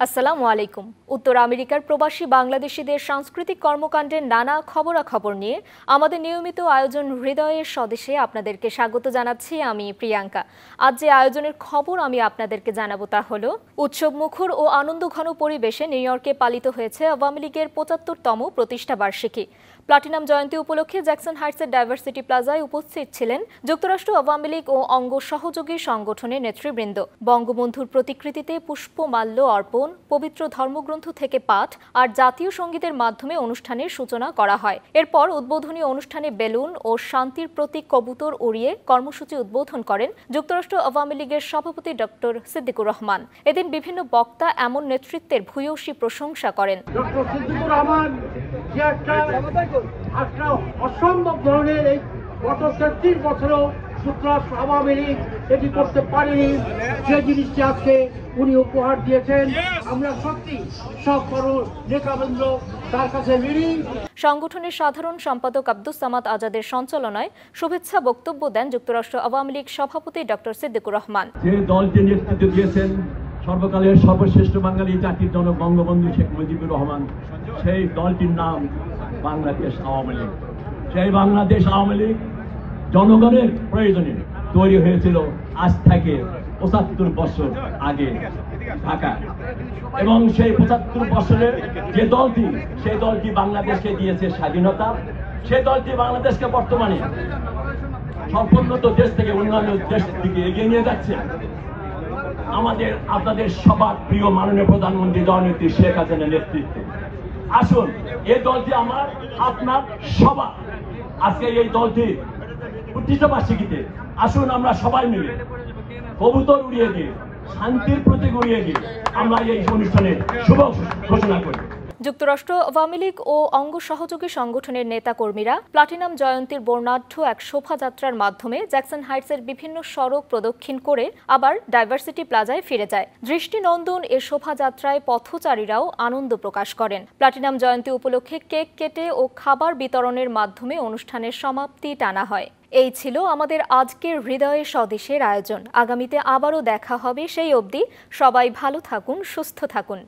আসসালামু আলাইকুম। উত্তর আমেরিকার প্রবাসী বাংলাদেশিদের সাংস্কৃতিক কর্মকাণ্ডের নানা খবরাখবর নিয়ে আমাদের নিয়মিত আয়োজন হৃদয়ের স্বদেশে আপনাদেরকে স্বাগত জানাচ্ছি আমি প্রিয়াঙ্কা। আজ যে আয়োজনের খবর আমি আপনাদেরকে জানাবো তা হলো উৎসবমুখর ও আনন্দঘন পরিবেশে নিউ ইয়র্কে পালিত হয়েছে আওয়ামী লীগের ৭৫তম প্রতিষ্ঠা বার্ষিকী। প্লাটিনাম জয়ন্তী উপলক্ষে জ্যাকসন হাইটসের ডাইভার্সিটি প্লাজায় উপস্থিত ছিলেন যুক্তরাষ্ট্র আওয়ামী লীগ ও অঙ্গ সহযোগী সংগঠনের নেতৃবৃন্দ। বঙ্গবন্ধুর প্রতিকৃতিতে পুষ্পমাল্য অর্পণ, পবিত্র ধর্মগ্রন্থ থেকে পাঠ আর জাতীয় সঙ্গীতের মাধ্যমে অনুষ্ঠানের সূচনা করা হয়। এরপর উদ্বোধনী অনুষ্ঠানে বেলুন ও শান্তির প্রতীক কবুতর উড়িয়ে কর্মসূচি উদ্বোধন করেন যুক্তরাষ্ট্র আওয়ামী লীগের সভাপতি ডক্টর সিদ্দিকুর রহমান। এদিন বিভিন্ন বক্তা এমন নেতৃত্বের ভূয়সী প্রশংসা করেন। একটা অসম্ভব ধরনের এই গত ৩০ বছরও যুক্তরাষ্ট্র আওয়ামী লীগ এটি করতে পারেনি, যে জিনিসটি আজকে উনি উপহার দিয়েছেন। আমরা সত্যি সব বড় নেতাবৃন্দ তার কাছে ঋণী। সংগঠনের সাধারণ সম্পাদক আব্দুস সামাদ আজাদের সঞ্চালনায় শুভেচ্ছা বক্তব্য দেন যুক্তরাষ্ট্র আওয়ামী লীগ সভাপতি ডক্টর সিদ্দিকুর রহমান। যে দলটি নেতৃত্ব দিয়েছেন সর্বকালের সর্বশ্রেষ্ঠ বাঙালি জাতির জনক বঙ্গবন্ধু শেখ মুজিবুর রহমান, সেই দলটির নাম বাংলাদেশ আওয়ামী লীগ। সেই বাংলাদেশ আওয়ামী লীগ জনগণের প্রয়োজনে তৈরি হয়েছিল আজ থেকে ৭৫ বছর আগে ঢাকা, এবং সেই ৭৫ বছরের যে দলটি, সেই দলটি বাংলাদেশকে দিয়েছে স্বাধীনতা। সেই দলটি বাংলাদেশকে বর্তমানে সম্পূর্ণত দেশ থেকে উন্নয়নের দেশের দিকে এগিয়ে নিয়ে যাচ্ছে। আমাদের আপনাদের সবার প্রিয় মাননীয় প্রধানমন্ত্রী জননেত্রী শেখ হাসিনার নেতৃত্বে আসুন, এই দলটি আমার আপনার সবার, আজকে এই দলটি প্রতিষ্ঠা বার্ষিকীতে আসুন আমরা সবাই মিলে কবুতর উড়িয়ে দিয়ে, শান্তির প্রতীক উড়িয়ে দিয়ে আমরা এই অনুষ্ঠানে শুভ ঘোষণা করি। যুক্তরাষ্ট্র আওয়ামী লীগ ও অঙ্গ সহযোগী সংগঠনের নেতাকর্মীরা প্লাটিনাম জয়ন্তীর বর্ণাঢ্য এক শোভাযাত্রার মাধ্যমে জ্যাকসন হাইটসের বিভিন্ন সড়ক প্রদক্ষিণ করে আবার ডাইভার্সিটি প্লাজায় ফিরে যায়। দৃষ্টিনন্দন এ শোভাযাত্রায় পথচারীরাও আনন্দ প্রকাশ করেন। প্লাটিনাম জয়ন্তী উপলক্ষে কেক কেটে ও খাবার বিতরণের মাধ্যমে অনুষ্ঠানের সমাপ্তি টানা হয়। এই ছিল আমাদের আজকের হৃদয়ে স্বদেশের আয়োজন। আগামীতে আবারও দেখা হবে, সেই অবধি সবাই ভালো থাকুন, সুস্থ থাকুন।